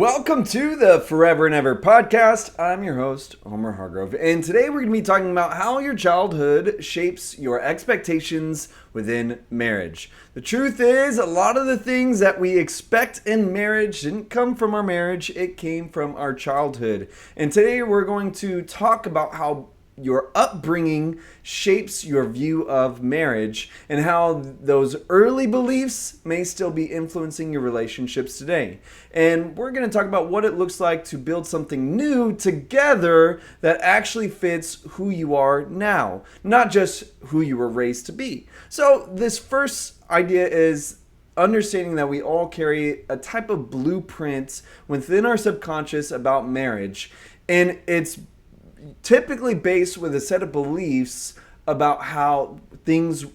Welcome to the Forever and Ever podcast. I'm your host, Homer Hargrove, and today we're going to be talking about how your childhood shapes your expectations within marriage. The truth is, a lot of the things that we expect in marriage didn't come from our marriage, it came from our childhood. And today we're going to talk about how your upbringing shapes your view of marriage and how those early beliefs may still be influencing your relationships today. And we're going to talk about what it looks like to build something new together that actually fits who you are now, not just who you were raised to be. So this first idea is understanding that we all carry a type of blueprint within our subconscious about marriage, and it's typically based with a set of beliefs about how things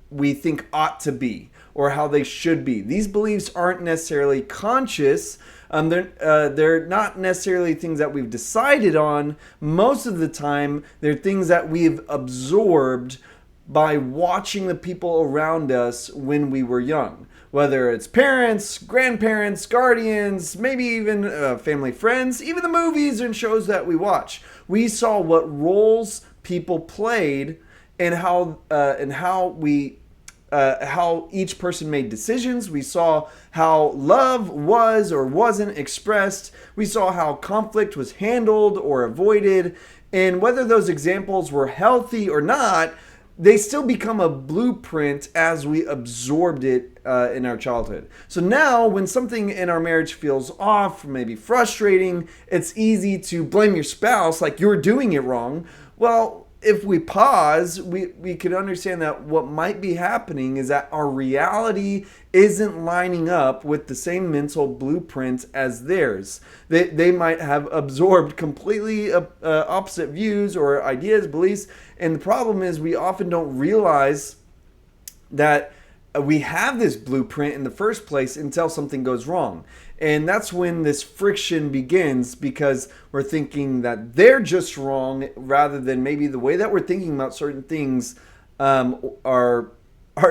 we think ought to be or how they should be. These beliefs aren't necessarily conscious. They're not necessarily things that we've decided on. Most of the time, they're things that we've absorbed by watching the people around us when we were young. Whether it's parents, grandparents, guardians, maybe even family friends, even the movies and shows that we watch. We saw what roles people played and how each person made decisions. We saw how love was or wasn't expressed. We saw how conflict was handled or avoided. And whether those examples were healthy or not, they still become a blueprint as we absorbed it in our childhood. So now when something in our marriage feels off, maybe frustrating, it's easy to blame your spouse like you're doing it wrong. Well, if we pause, we could understand that what might be happening is that our reality isn't lining up with the same mental blueprint as theirs. They might have absorbed completely opposite views or ideas, beliefs, and the problem is we often don't realize that we have this blueprint in the first place until something goes wrong. And that's when this friction begins, because we're thinking that they're just wrong rather than maybe the way that we're thinking about certain things are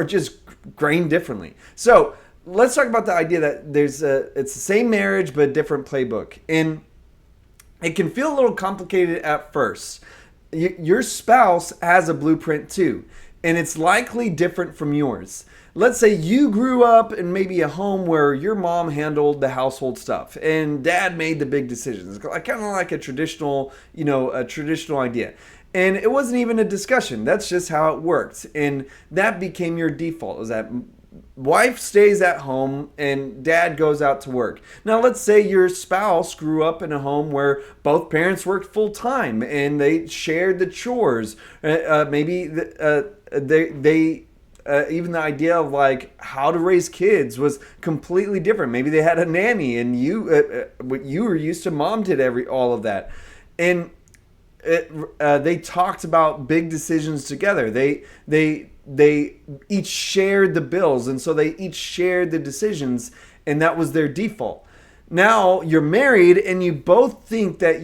just grained differently. So let's talk about the idea that it's the same marriage but a different playbook. And it can feel a little complicated at first. Your spouse has a blueprint too, and it's likely different from yours. Let's say you grew up in maybe a home where your mom handled the household stuff and dad made the big decisions. Kind of like a traditional idea. And it wasn't even a discussion. That's just how it worked. And that became your default, is that wife stays at home and dad goes out to work. Now, let's say your spouse grew up in a home where both parents worked full time and they shared the chores. Even the idea of like how to raise kids was completely different. Maybe they had a nanny, and you were used to mom did all of that, and they talked about big decisions together. They each shared the bills, and so they each shared the decisions, and that was their default. Now you're married, and you both think that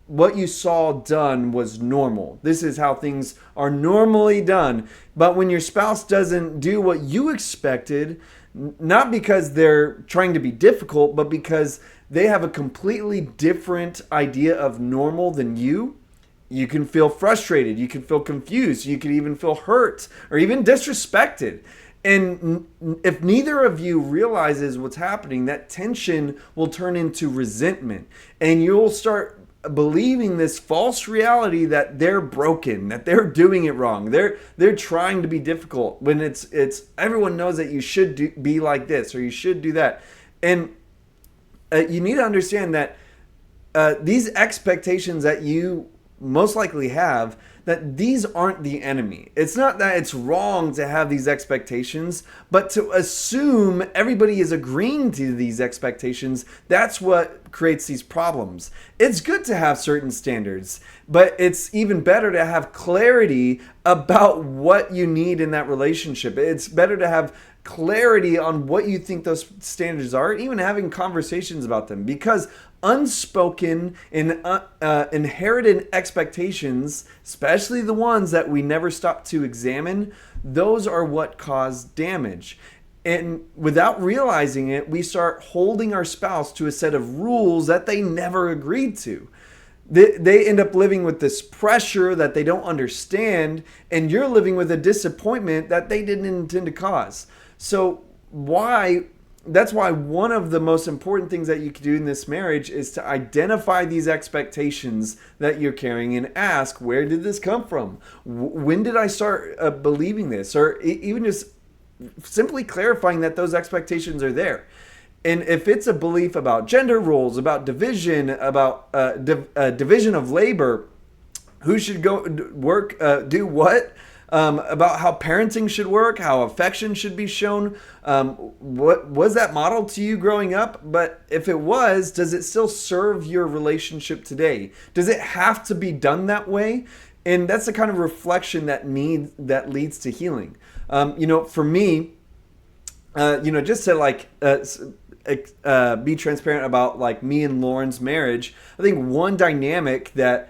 what you saw done was normal. This is how things are normally done. But when your spouse doesn't do what you expected, not because they're trying to be difficult, but because they have a completely different idea of normal than you can feel frustrated. You can feel confused. You can even feel hurt or even disrespected. And if neither of you realizes what's happening, that tension will turn into resentment. And you'll start believing this false reality that they're broken, that they're doing it wrong. They're trying to be difficult when it's everyone knows that you should be like this or you should do that. And you need to understand that these expectations that you most likely have, that these aren't the enemy. It's not that it's wrong to have these expectations, but to assume everybody is agreeing to these expectations, that's what creates these problems. It's good to have certain standards, but it's even better to have clarity about what you need in that relationship. It's better to have clarity on what you think those standards are, even having conversations about them, because unspoken and inherited expectations, especially the ones that we never stop to examine, those are what cause damage. And without realizing it, we start holding our spouse to a set of rules that they never agreed to. They end up living with this pressure that they don't understand, and you're living with a disappointment that they didn't intend to cause. So why that's why one of the most important things that you can do in this marriage is to identify these expectations that you're carrying and ask, where did this come from? When did I start believing this? Or even just simply clarifying that those expectations are there. And if it's a belief about gender roles, about division, about division of labor, who should go work, do what, about how parenting should work, how affection should be shown. What was that modeled to you growing up? But if it was, does it still serve your relationship today? Does it have to be done that way? And that's the kind of reflection that leads to healing. For me, just to be transparent about like me and Lauren's marriage, I think one dynamic that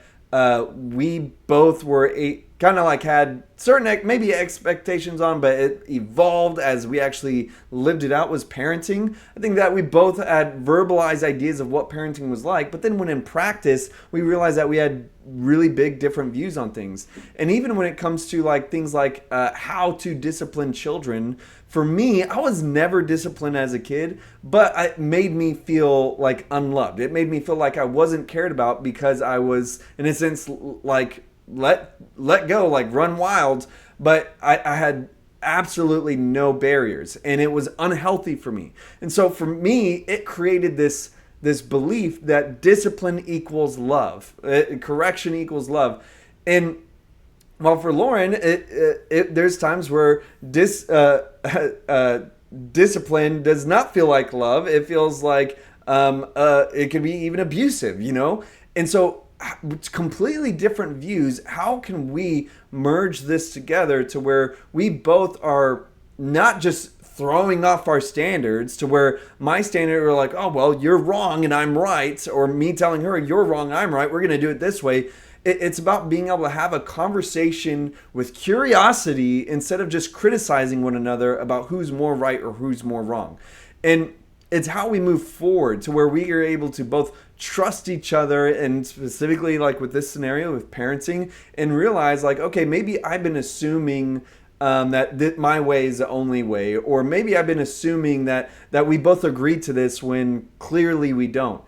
we both were kind of like had certain maybe expectations on, but it evolved as we actually lived it out, was parenting. I think that we both had verbalized ideas of what parenting was like, but then when in practice, we realized that we had really big different views on things. And even when it comes to like things like how to discipline children, for me, I was never disciplined as a kid, but it made me feel like unloved. It made me feel like I wasn't cared about because I was, in a sense, like let go, like run wild, but I had absolutely no barriers, and it was unhealthy for me. And so for me, it created this belief that discipline equals love, correction equals love. And while for Lauren, there's times where discipline does not feel like love. It feels like it can be even abusive, And so it's completely different views. How can we merge this together to where we both are not just throwing off our standards, to where my standard are like, oh, well, you're wrong and I'm right, or me telling her you're wrong, I'm right, we're going to do it this way. It's about being able to have a conversation with curiosity instead of just criticizing one another about who's more right or who's more wrong. And it's how we move forward to where we are able to both trust each other, and specifically like with this scenario with parenting, and realize like, okay, maybe I've been assuming that my way is the only way, or maybe I've been assuming that we both agreed to this when clearly we don't.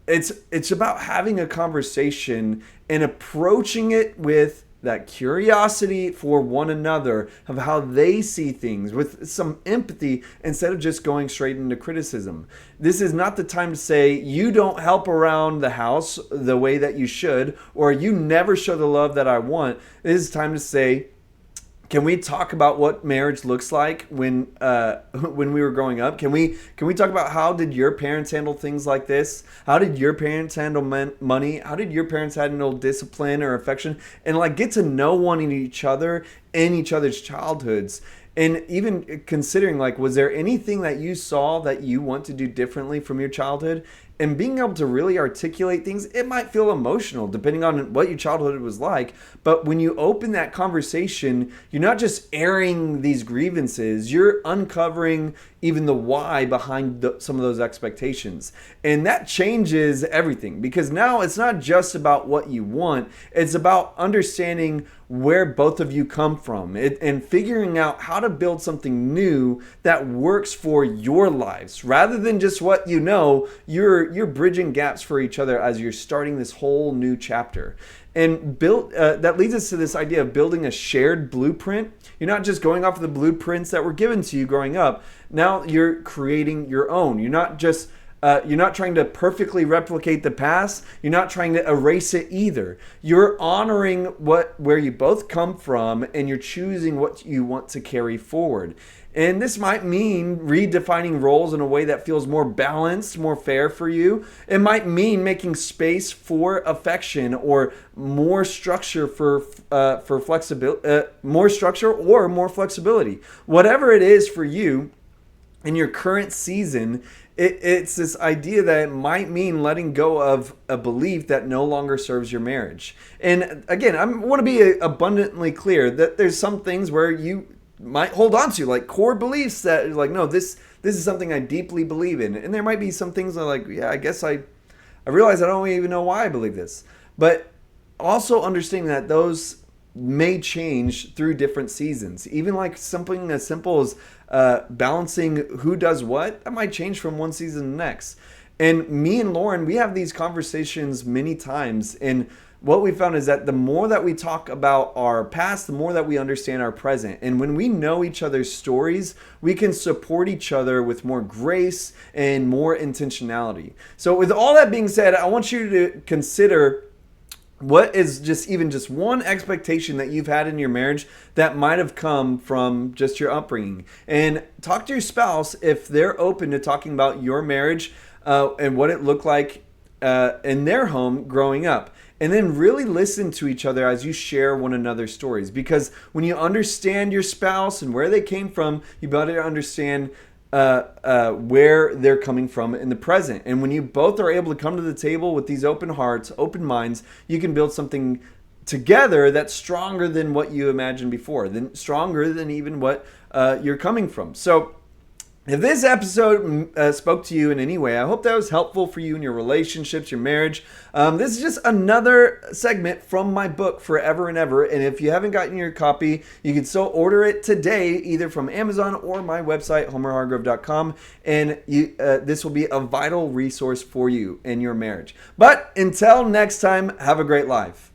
It's about having a conversation and approaching it with that curiosity for one another of how they see things, with some empathy instead of just going straight into criticism. This is not the time to say you don't help around the house the way that you should, or you never show the love that I want. This is time to say, can we talk about what marriage looks like when we were growing up? Can we talk about how did your parents handle things like this? How did your parents handle money? How did your parents handle discipline or affection? And like get to know one in each other and each other's childhoods. And even considering like, was there anything that you saw that you want to do differently from your childhood? And being able to really articulate things, it might feel emotional depending on what your childhood was like. But when you open that conversation, you're not just airing these grievances, you're uncovering even the why behind some of those expectations. And that changes everything, because now it's not just about what you want, it's about understanding where both of you come from and figuring out how to build something new that works for your lives. Rather than just what you know, you're bridging gaps for each other as you're starting this whole new chapter. And that leads us to this idea of building a shared blueprint. You're not just going off of the blueprints that were given to you growing up. Now you're creating your own. You're not trying to perfectly replicate the past. You're not trying to erase it either. You're honoring where you both come from, and you're choosing what you want to carry forward. And this might mean redefining roles in a way that feels more balanced, more fair for you. It might mean making space for affection, or more structure for flexibility, more structure or more flexibility. Whatever it is for you in your current season, it's this idea that it might mean letting go of a belief that no longer serves your marriage. And again, I want to be abundantly clear that there's some things where you might hold on to, like core beliefs that like, no, this is something I deeply believe in. And there might be some things that are like, yeah, I guess I realize I don't even know why I believe this. But also understanding that those may change through different seasons. Even like something as simple as balancing who does what, that might change from one season to the next. And me and Lauren, we have these conversations many times. And what we found is that the more that we talk about our past, the more that we understand our present. And when we know each other's stories, we can support each other with more grace and more intentionality. So, with all that being said, I want you to consider what is just one expectation that you've had in your marriage that might have come from just your upbringing, and talk to your spouse if they're open to talking about your marriage and what it looked like in their home growing up. And then really listen to each other as you share one another's stories. Because when you understand your spouse and where they came from, you better understand where they're coming from in the present. And when you both are able to come to the table with these open hearts, open minds, you can build something together that's stronger than what you imagined before, stronger than even what you're coming from. So if this episode spoke to you in any way, I hope that was helpful for you in your relationships, your marriage. This is just another segment from my book, Forever and Ever. And if you haven't gotten your copy, you can still order it today, either from Amazon or my website, homerhargrove.com. And this will be a vital resource for you in your marriage. But until next time, have a great life.